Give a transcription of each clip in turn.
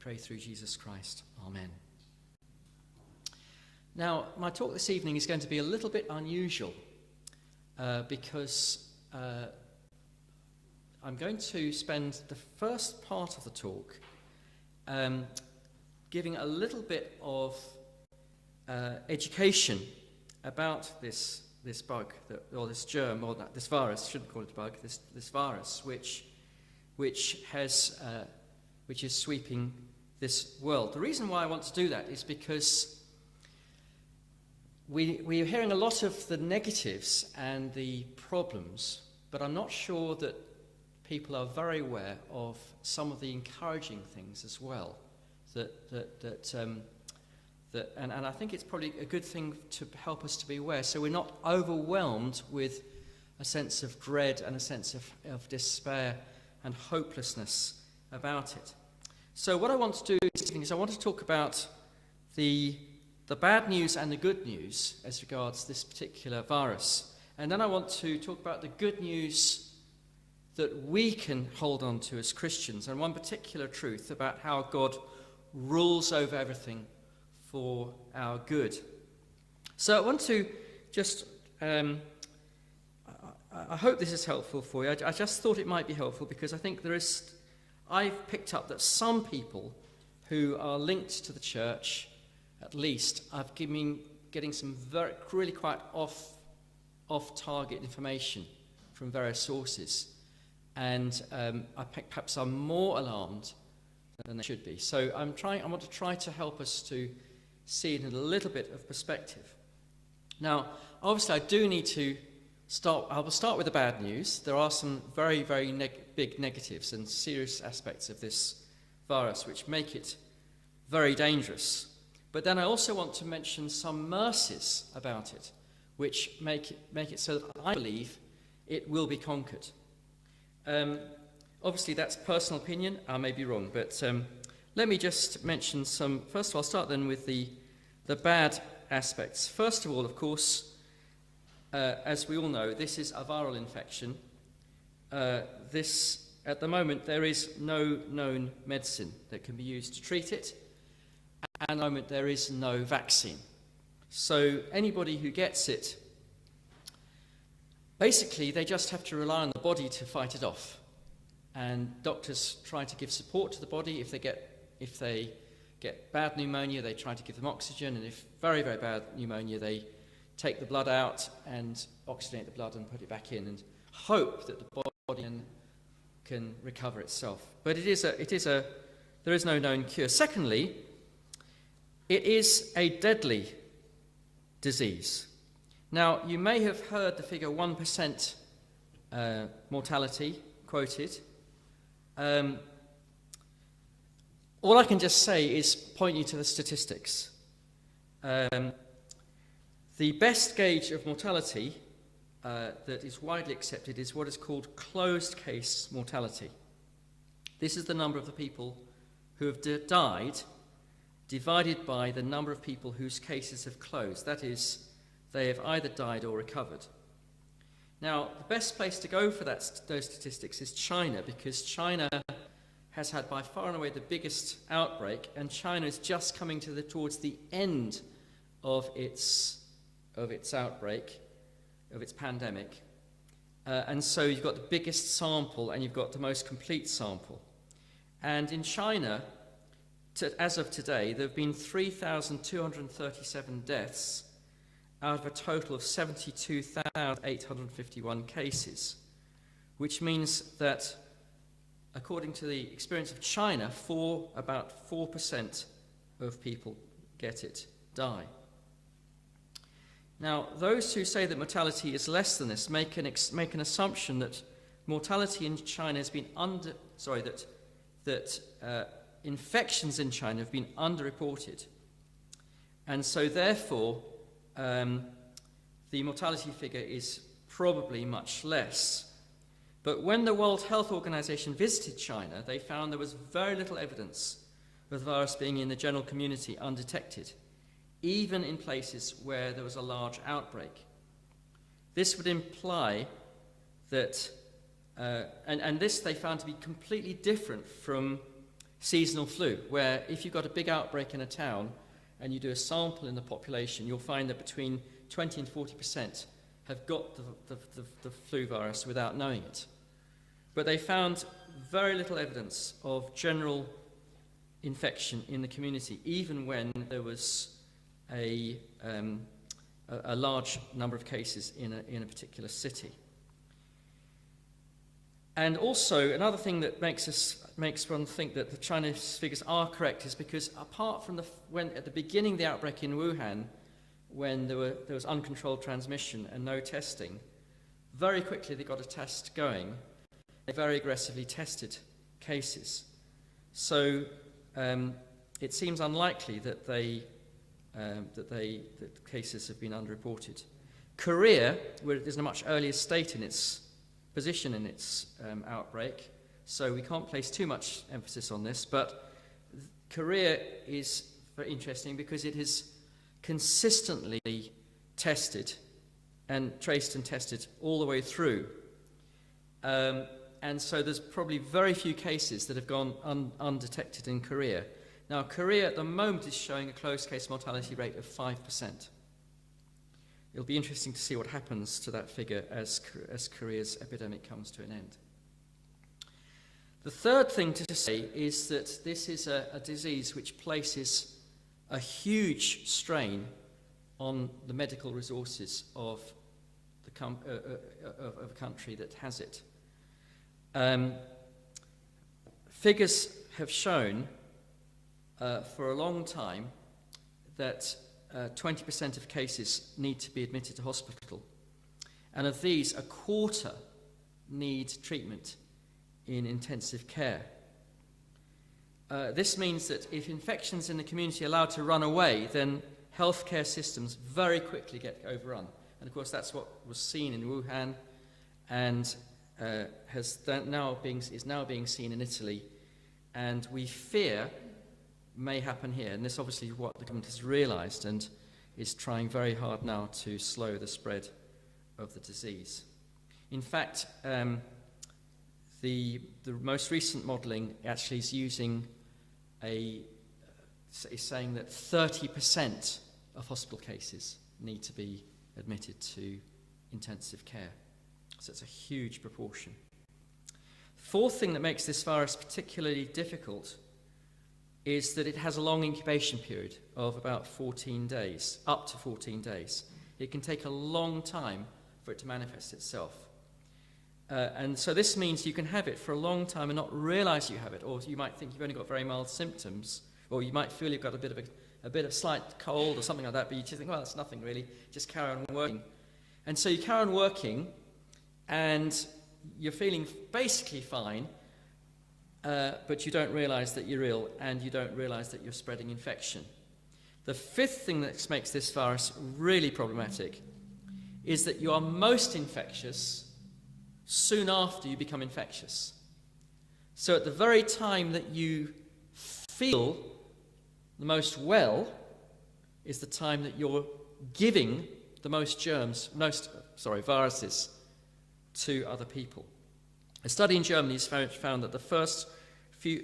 Pray through Jesus Christ. Amen. Now, my talk this evening is going to be a little bit unusual because I'm going to spend the first part of the talk giving a little bit of education about this bug, or this germ, or this virus. Shouldn't call it a bug. This virus, which is sweeping this world. The reason why I want to do that is because we are hearing a lot of the negatives and the problems, but I'm not sure that people are very aware of some of the encouraging things as well. And I think it's probably a good thing to help us to be aware, so we're not overwhelmed with a sense of dread and a sense of despair and hopelessness about it. So what I want to do this evening is I want to talk about the bad news and the good news as regards this particular virus. And then I want to talk about the good news that we can hold on to as Christians, and one particular truth about how God rules over everything for our good. So I want to just, I hope this is helpful for you. I just thought it might be helpful because I think I've picked up that some people who are linked to the church, at least, are getting some really quite off-target information from various sources. And perhaps I'm more alarmed than they should be. So I want to try to help us to see it in a little bit of perspective. Now, obviously, I do need to I will start with the bad news. There are some very, very big negatives and serious aspects of this virus which make it very dangerous. But then I also want to mention some mercies about it, which make it so that I believe it will be conquered. Obviously, that's personal opinion. I may be wrong, but let me just mention some. First of all, I'll start then with the bad aspects. First of all, of course, as we all know, this is a viral infection. At the moment, there is no known medicine that can be used to treat it. At the moment, there is no vaccine. So anybody who gets it, basically, they just have to rely on the body to fight it off. And doctors try to give support to the body. If they get bad pneumonia, they try to give them oxygen. And if very, very bad pneumonia, they take the blood out and oxygenate the blood and put it back in and hope that the body can recover itself. But there is no known cure. Secondly, it is a deadly disease. Now, you may have heard the figure 1% mortality quoted. All I can just say is point you to the statistics. The best gauge of mortality that is widely accepted is what is called closed case mortality. This is the number of the people who have died divided by the number of people whose cases have closed. That is, they have either died or recovered. Now, the best place to go for those statistics is China, because China has had by far and away the biggest outbreak, and China is just coming towards the end of its outbreak, of its pandemic. And so you've got the biggest sample and you've got the most complete sample. And in China, as of today, there have been 3,237 deaths out of a total of 72,851 cases, which means that, according to the experience of China, about 4% of people get it, die. Now, those who say that mortality is less than this make an assumption that mortality in China has been that infections in China have been underreported, and so therefore the mortality figure is probably much less. But when the World Health Organization visited China, they found there was very little evidence of the virus being in the general community undetected, even in places where there was a large outbreak. This would imply that, and this they found to be completely different from seasonal flu, where if you've got a big outbreak in a town and you do a sample in the population, you'll find that between 20 and 40% have got the flu virus without knowing it. But they found very little evidence of general infection in the community, even when there was a large number of cases in a particular city. And also, another thing that makes one think that the Chinese figures are correct is because apart from when at the beginning of the outbreak in Wuhan, when there was uncontrolled transmission and no testing, very quickly they got a test going. They very aggressively tested cases. So it seems unlikely that cases have been underreported. Korea, where it is in a much earlier state in its position in its outbreak, so we can't place too much emphasis on this, but Korea is very interesting because it has consistently tested and traced and tested all the way through. And so there's probably very few cases that have gone undetected in Korea. Now, Korea at the moment is showing a close case mortality rate of 5%. It'll be interesting to see what happens to that figure as Korea's epidemic comes to an end. The third thing to say is that this is a disease which places a huge strain on the medical resources of a country that has it. Figures have shown for a long time that 20% of cases need to be admitted to hospital, and of these, a quarter need treatment in intensive care. This means that if infections in the community are allowed to run away, then healthcare systems very quickly get overrun. And of course, that's what was seen in Wuhan, and is now being seen in Italy, and we fear may happen here. And this obviously is what the government has realised and is trying very hard now to slow the spread of the disease. In fact, the most recent modelling actually is using is saying that 30% of hospital cases need to be admitted to intensive care. So it's a huge proportion. The fourth thing that makes this virus particularly difficult is that it has a long incubation period of about 14 days, up to 14 days. It can take a long time for it to manifest itself. And so this means you can have it for a long time and not realize you have it, or you might think you've only got very mild symptoms, or you might feel you've got a bit of slight cold or something like that, but you just think, well, it's nothing really, just carry on working. And so you carry on working, and you're feeling basically fine, but you don't realize that you're ill, and you don't realize that you're spreading infection. The fifth thing that makes this virus really problematic is that you are most infectious soon after you become infectious. So at the very time that you feel the most well is the time that you're giving the most viruses to other people. A study in Germany has found that the first few,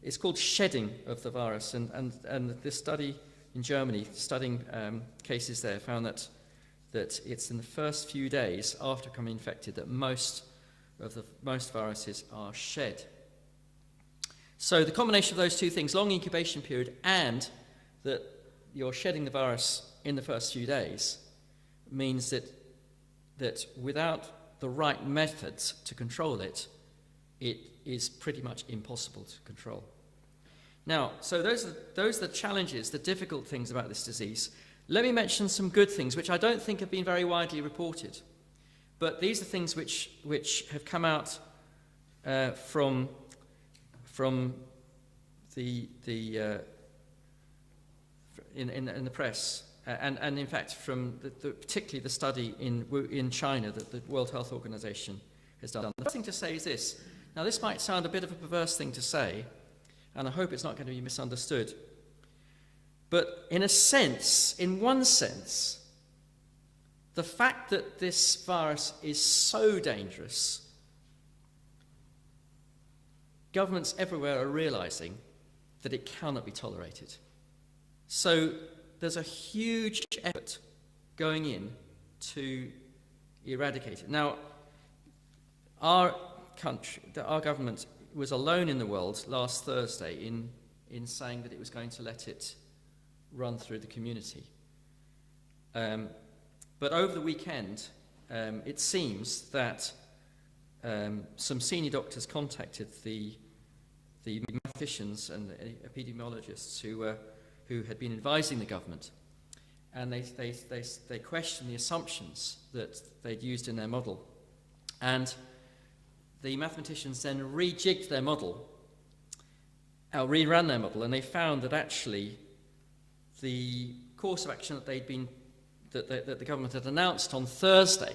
it's called shedding of the virus, and this study in Germany, studying cases there, found that it's in the first few days after becoming infected that most viruses are shed. So the combination of those two things, long incubation period and that you're shedding the virus in the first few days, means that without the right methods to control it, it is pretty much impossible to control. Now, so those are the challenges, the difficult things about this disease. Let me mention some good things, which I don't think have been very widely reported. But these are things which have come out from the in the press, and in fact from particularly the study in China that the World Health Organization has done. The first thing to say is this. Now, this might sound a bit of a perverse thing to say, and I hope it's not going to be misunderstood. But in one sense, the fact that this virus is so dangerous governments everywhere are realising that it cannot be tolerated. So there's a huge effort going in to eradicate it. Now, our government was alone in the world last Thursday in saying that it was going to let it run through the community. But over the weekend, it seems that some senior doctors contacted the mathematicians and the epidemiologists who had been advising the government, and they questioned the assumptions that they'd used in their model. And the mathematicians then rejigged their model, reran their model, and they found that actually the course of action that that the government had announced on Thursday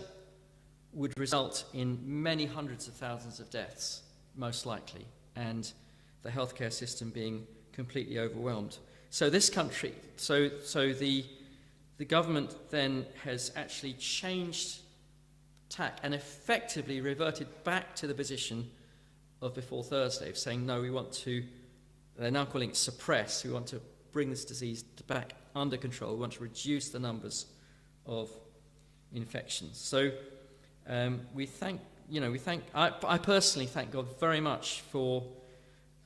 would result in many hundreds of thousands of deaths, most likely, and the healthcare system being completely overwhelmed. So this country, so the government then has actually changed tack and effectively reverted back to the position of before Thursday, of saying, no, we want to, they're now calling it suppress, we want to bring this disease back under control, we want to reduce the numbers of infections. So I personally thank God very much for,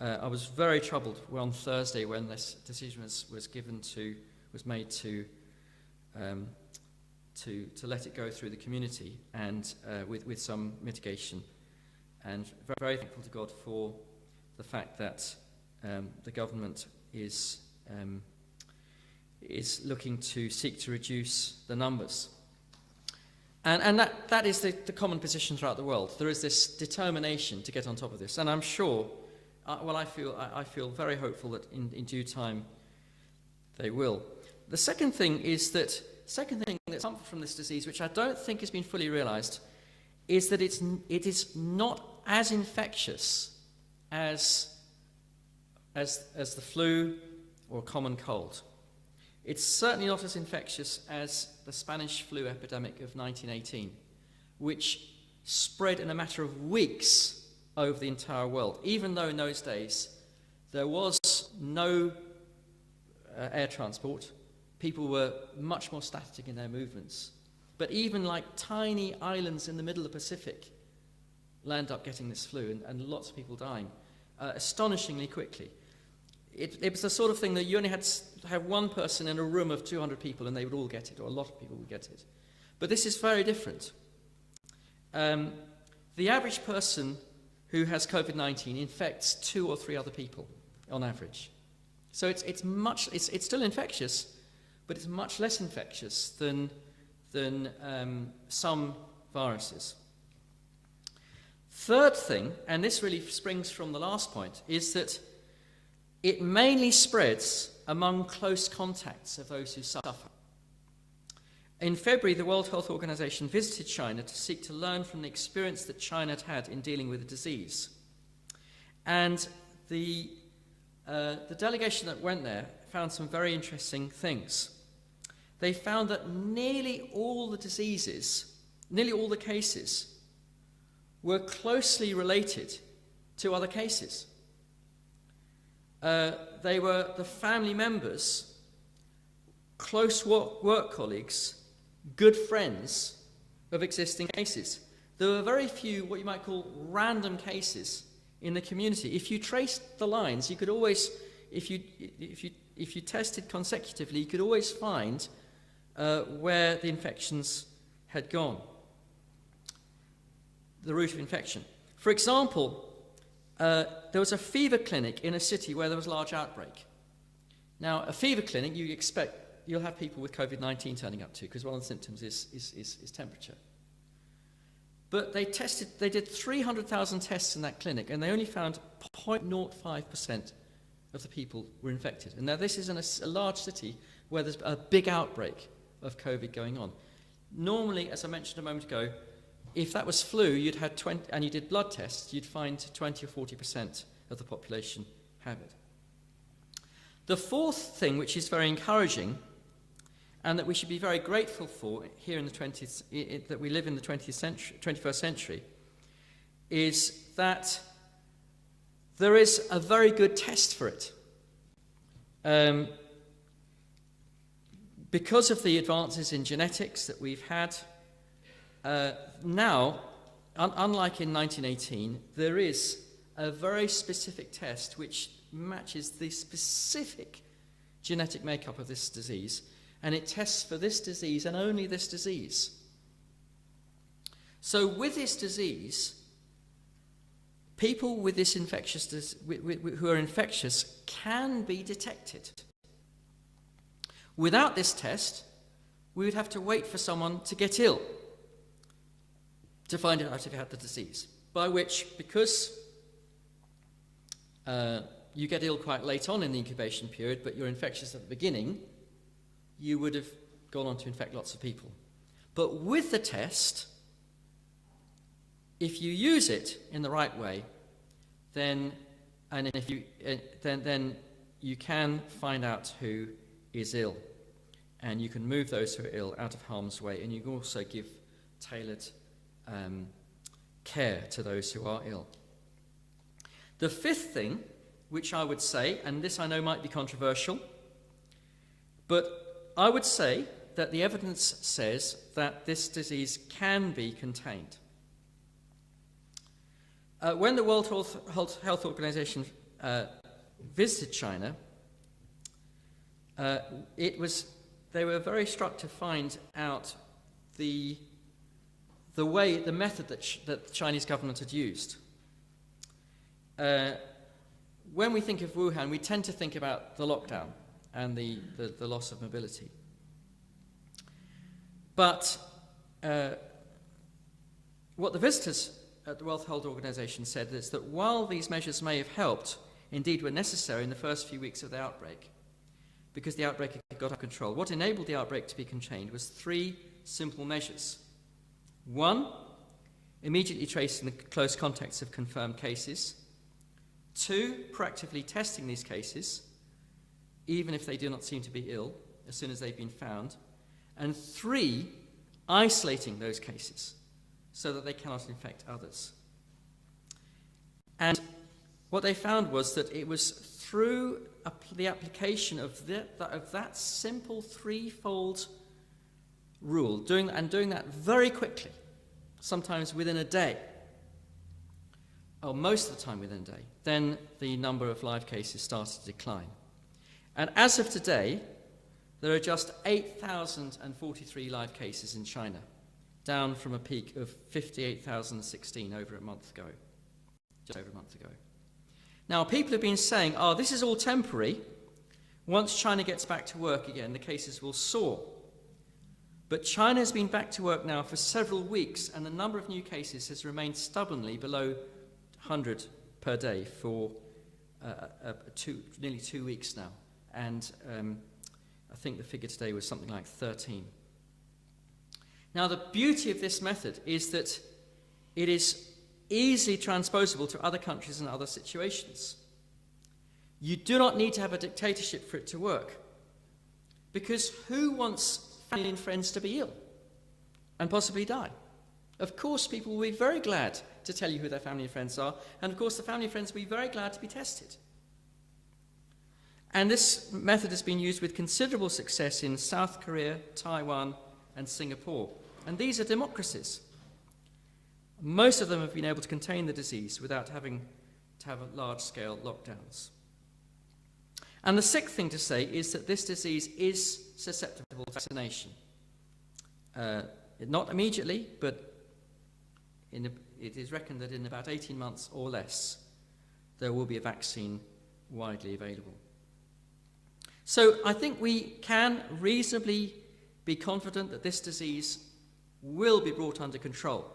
I was very troubled on Thursday when this decision was made to let it go through the community and with some mitigation, and very thankful to God for the fact that the government is looking to seek to reduce the numbers. And that is the common position throughout the world. There is this determination to get on top of this, and I'm sure, I feel very hopeful that in due time they will. The second thing that's come from this disease, which I don't think has been fully realised, is that it is not as infectious as the flu or a common cold. It's certainly not as infectious as the Spanish flu epidemic of 1918, which spread in a matter of weeks over the entire world, even though in those days there was no air transport. People were much more static in their movements. But even like tiny islands in the middle of the Pacific land up getting this flu, and lots of people dying astonishingly quickly. It was the sort of thing that you only had to have one person in a room of 200 people and they would all get it, or a lot of people would get it. But this is very different. The average person who has COVID-19 infects 2 or 3 other people on average. So it's still infectious, but it's much less infectious than some viruses. Third thing, and this really springs from the last point, is that it mainly spreads among close contacts of those who suffer. In February, the World Health Organization visited China to seek to learn from the experience that China had had in dealing with the disease. And the delegation that went there found some very interesting things. They found that nearly all the cases were closely related to other cases. They were the family members, close work colleagues, good friends of existing cases. There were very few what you might call random cases in the community. If you traced the lines, you could always, if you tested consecutively, you could always find where the infections had gone, the route of infection. For example, there was a fever clinic in a city where there was a large outbreak. Now, a fever clinic, you expect you'll have people with COVID-19 turning up to, because one of the symptoms is temperature. But they did 300,000 tests in that clinic, and they only found 0.05% of the people were infected. And now this is in a large city where there's a big outbreak of COVID going on. Normally, as I mentioned a moment ago, if that was flu, you'd had 20, and you did blood tests, you'd find 20 or 40% of the population have it. The fourth thing, which is very encouraging, and that we should be very grateful for here in the 20th, that we live in the 21st century, is that there is a very good test for it. Because of the advances in genetics that we've had, now, unlike in 1918, there is a very specific test which matches the specific genetic makeup of this disease, and it tests for this disease and only this disease. So with this disease, people with this who are infectious can be detected. Without this test, we would have to wait for someone to get ill to find out if you had the disease. By which, because you get ill quite late on in the incubation period, but you're infectious at the beginning, you would have gone on to infect lots of people. But with the test, if you use it in the right way, then you can find out who is ill, and you can move those who are ill out of harm's way, and you can also give tailored care to those who are ill. The fifth thing, which I would say, and this I know might be controversial, but I would say that the evidence says that this disease can be contained. When the World Health Organization visited China, they were very struck to find out the method that the Chinese government had used. When we think of Wuhan, we tend to think about the lockdown and the loss of mobility. But what the visitors at the World Health Organization said is that while these measures may have helped, indeed were necessary in the first few weeks of the outbreak, because the outbreak had got out of control, what enabled the outbreak to be contained was three simple measures. One, immediately tracing the close contacts of confirmed cases. Two, proactively testing these cases, even if they do not seem to be ill, as soon as they've been found. And three, isolating those cases so that they cannot infect others. And what they found was that it was through the application of that simple threefold rule, doing that very quickly, sometimes within a day, or most of the time within a day, then the number of live cases started to decline. And as of today, there are just 8,043 live cases in China, down from a peak of 58,016 just over a month ago. Now, people have been saying, this is all temporary. Once China gets back to work again, the cases will soar. But China has been back to work now for several weeks, and the number of new cases has remained stubbornly below 100 per day for nearly 2 weeks now. And I think the figure today was something like 13. Now, the beauty of this method is that it is easily transposable to other countries and other situations. You do not need to have a dictatorship for it to work. Because who wants family and friends to be ill and possibly die? Of course, people will be very glad to tell you who their family and friends are, and of course the family and friends will be very glad to be tested. And this method has been used with considerable success in South Korea, Taiwan, and Singapore. And these are democracies. Most of them have been able to contain the disease without having to have large-scale lockdowns. And the sixth thing to say is that this disease is susceptible to vaccination. Not immediately, but it is reckoned that in about 18 months or less, there will be a vaccine widely available. So I think we can reasonably be confident that this disease will be brought under control.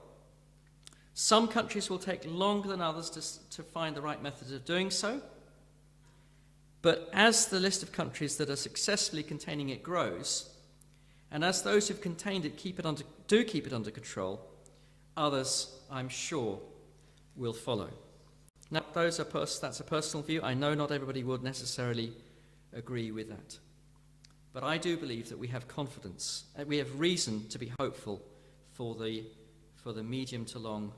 Some countries will take longer than others to find the right method of doing so. But as the list of countries that are successfully containing it grows, and as those who've contained it keep it under control, others, I'm sure, will follow. Now, that's a personal view. I know not everybody would necessarily agree with that. But I do believe that we have confidence, we have reason to be hopeful for the medium to long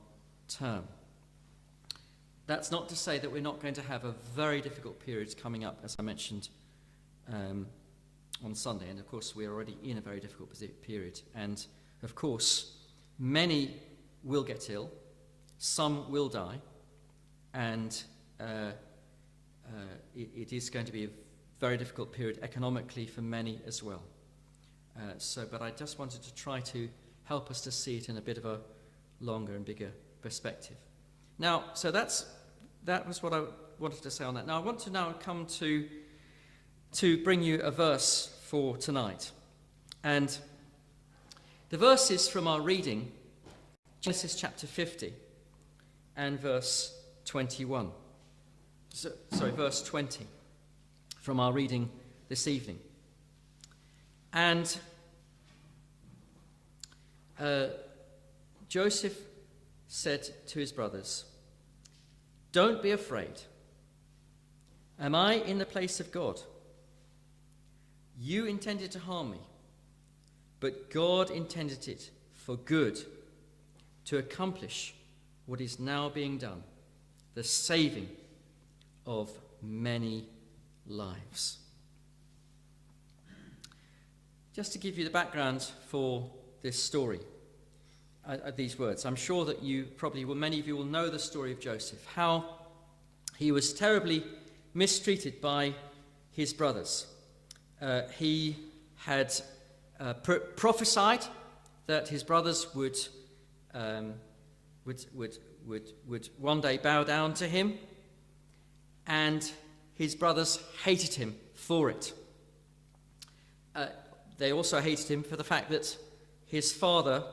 term. That's not to say that we're not going to have a very difficult period coming up, as I mentioned on Sunday. And of course, we're already in a very difficult period. And of course, many will get ill, some will die, and it is going to be a very difficult period economically for many as well. But I just wanted to try to help us to see it in a bit of a longer and bigger perspective. Now, so that was what I wanted to say on that. Now, I want to now come to bring you a verse for tonight. And the verse is from our reading, Genesis chapter 50 and verse 21. Verse 20 from our reading this evening. And Joseph said to his brothers, "Don't be afraid. Am I in the place of God? You intended to harm me, but God intended it for good, to accomplish what is now being done, the saving of many lives." Just to give you the background for this story, these words, I'm sure that many of you will know the story of Joseph, how he was terribly mistreated by his brothers. He had prophesied that his brothers would one day bow down to him, and his brothers hated him for it. They also hated him for the fact that his father,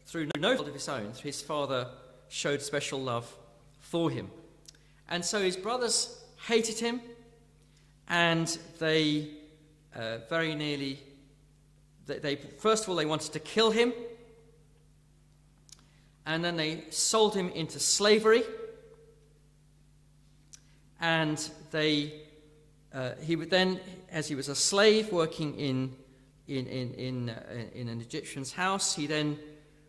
through no fault of his own, his father showed special love for him. And so his brothers hated him, and they very nearly, first of all, they wanted to kill him, and then they sold him into slavery, and he would then, as he was a slave working in an Egyptian's house, he then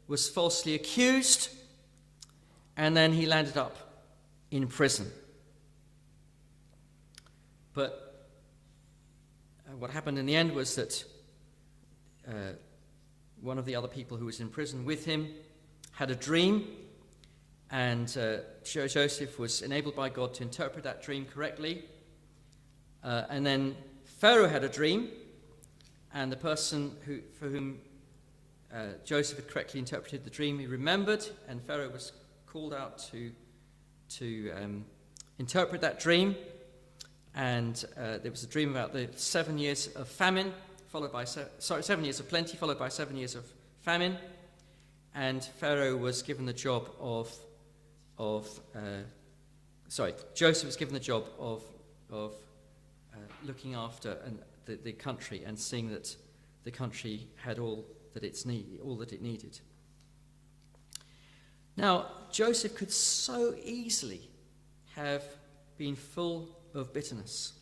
was falsely accused, and then he landed up in prison. But what happened in the end was that one of the other people who was in prison with him had a dream, and Joseph was enabled by God to interpret that dream correctly. And then Pharaoh had a dream, and the person for whom Joseph had correctly interpreted the dream, he remembered, and Pharaoh was called out to interpret that dream. And there was a dream about the 7 years of famine, followed by 7 years of plenty, followed by 7 years of famine. And Pharaoh was given the job Joseph was given the job of looking after the country and seeing that the country had all that it needed. Now, Joseph could so easily have been full of bitterness.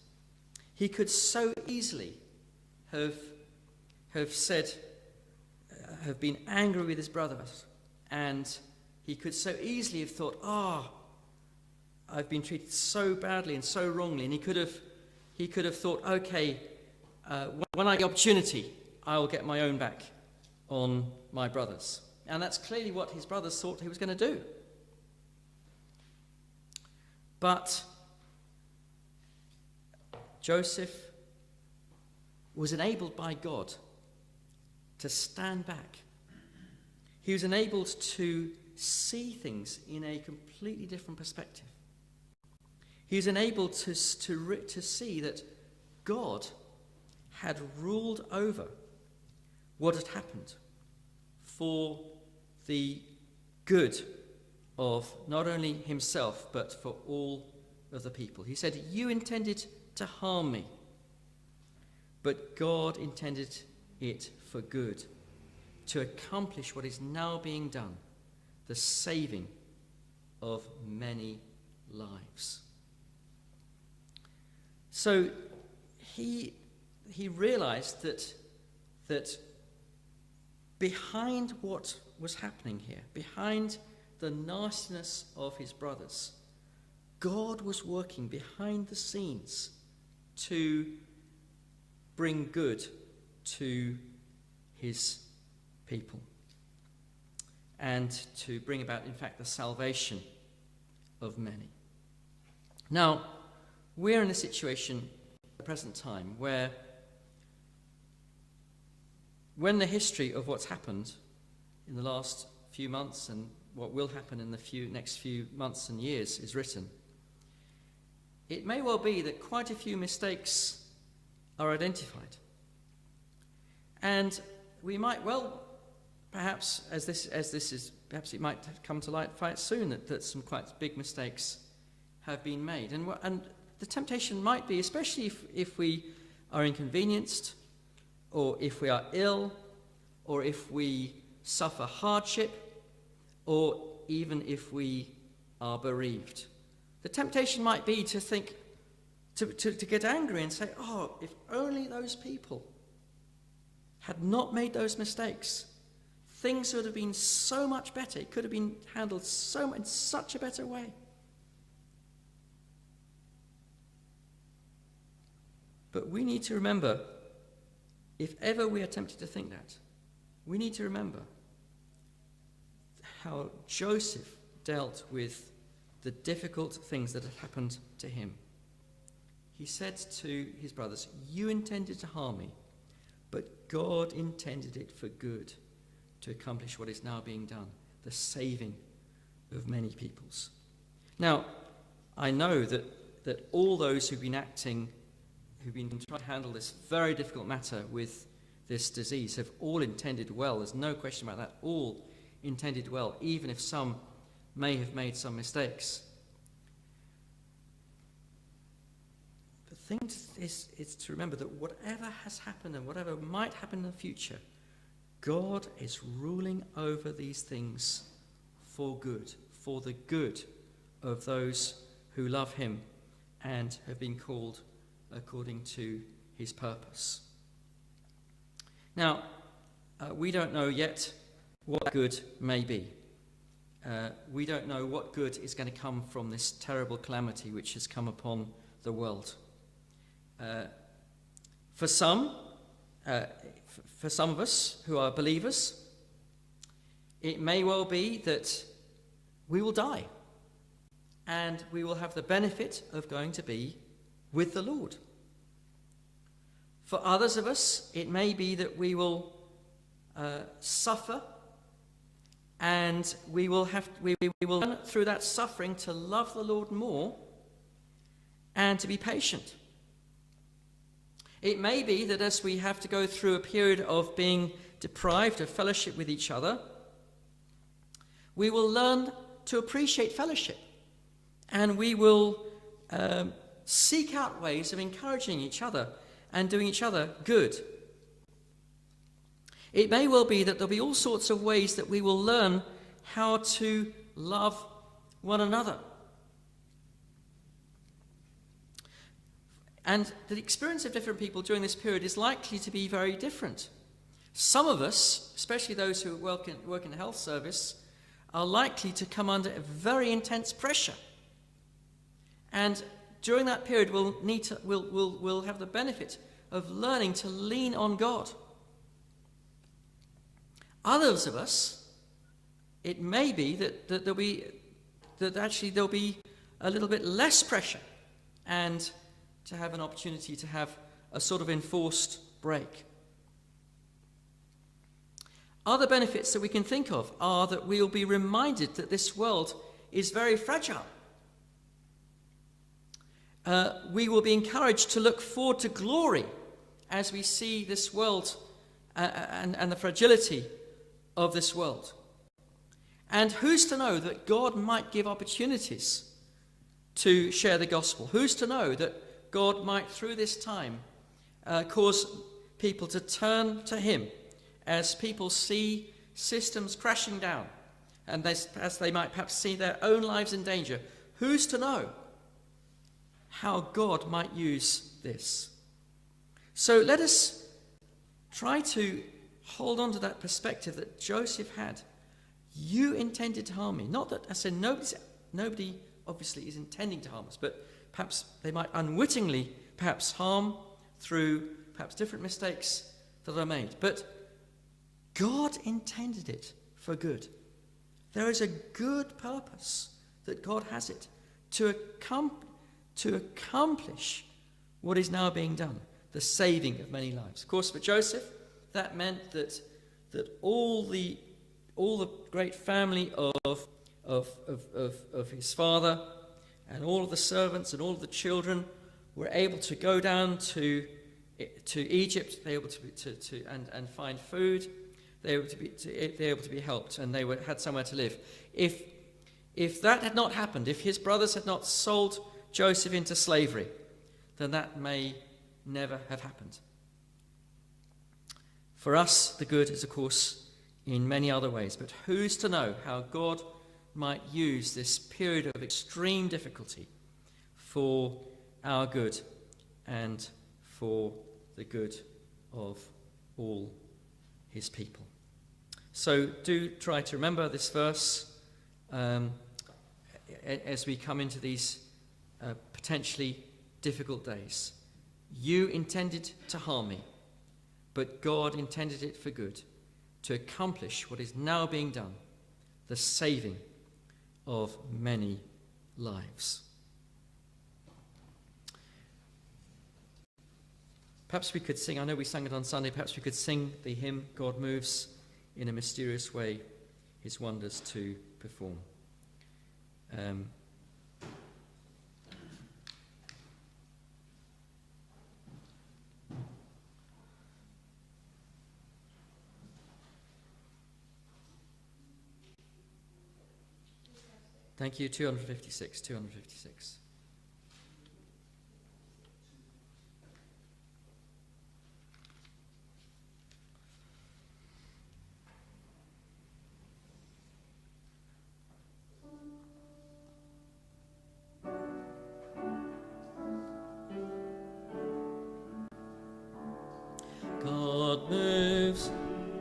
He could so easily have been angry with his brothers, and he could so easily have thought, I've been treated so badly and so wrongly, and he could have thought, okay, when I get the opportunity, I'll get my own back on my brothers. And that's clearly what his brothers thought he was going to do. But Joseph was enabled by God to stand back. He was enabled to see things in a completely different perspective. He was enabled to see that God had ruled over what had happened for the good of not only himself, but for all of the people. He said, "You intended to harm me, but God intended it for good, to accomplish what is now being done, the saving of many lives." So he realized that behind what was happening here, behind the nastiness of his brothers, God was working behind the scenes to bring good to his people and to bring about, in fact, the salvation of many. Now, we're in a situation at the present time where, when the history of what's happened in the last few months and what will happen in the next few months and years is written, it may well be that quite a few mistakes are identified. And we might well, perhaps, perhaps it might come to light quite soon that some quite big mistakes have been made. And the temptation might be, especially if we are inconvenienced, or if we are ill, or if we suffer hardship, or even if we are bereaved. The temptation might be to think, to get angry and say, oh, if only those people had not made those mistakes, things would have been so much better. It could have been handled in such a better way. But we need to remember, if ever we are tempted to think that, we need to remember how Joseph dealt with the difficult things that had happened to him. He said to his brothers, "You intended to harm me, but God intended it for good, to accomplish what is now being done, the saving of many peoples." Now, I know that all those who've been trying to handle this very difficult matter with this disease have all intended well. There's no question about that. All intended well, even if some may have made some mistakes. The thing is to remember that whatever has happened and whatever might happen in the future, God is ruling over these things for good, for the good of those who love him and have been called according to his purpose. Now, we don't know yet what good may be. We don't know what good is going to come from this terrible calamity which has come upon the world. For some of us who are believers, it may well be that we will die and we will have the benefit of going to be with the Lord. For others of us, it may be that we will suffer, and we will learn through that suffering to love the Lord more and to be patient. It may be that as we have to go through a period of being deprived of fellowship with each other, we will learn to appreciate fellowship, and we will seek out ways of encouraging each other and doing each other good. It may well be that there'll be all sorts of ways that we will learn how to love one another. And the experience of different people during this period is likely to be very different. Some of us, especially those who work in the health service, are likely to come under a very intense pressure. And during that period, we'll have the benefit of learning to lean on God. Others of us, it may be that there'll be a little bit less pressure, and to have an opportunity to have a sort of enforced break. Other benefits that we can think of are that we'll be reminded that this world is very fragile. We will be encouraged to look forward to glory as we see this world and the fragility of this world. And who's to know that God might give opportunities to share the gospel? Who's to know that God might, through this time, cause people to turn to him as people see systems crashing down, and as they might perhaps see their own lives in danger? Who's to know how God might use this? So let us try to hold on to that perspective that Joseph had. You intended to harm me. Not that, I said, nobody obviously is intending to harm us, but perhaps they might unwittingly perhaps harm through perhaps different mistakes that are made. But God intended it for good. There is a good purpose that God has it to accomplish what is now being done, the saving of many lives. Of course, for Joseph, that meant that all the great family of his father and all of the servants and all of the children were able to go down to Egypt. They were able to and find food. They were able to be helped, and they had somewhere to live. If that had not happened, if his brothers had not sold Joseph into slavery, then that may never have happened. For us, the good is, of course, in many other ways. But who's to know how God might use this period of extreme difficulty for our good and for the good of all his people. So do try to remember this verse as we come into these potentially difficult days. You intended to harm me, but God intended it for good, to accomplish what is now being done, the saving of many lives. Perhaps we could sing, I know we sang it on Sunday, perhaps we could sing the hymn, God Moves in a Mysterious Way, His Wonders to Perform. Thank you, 256.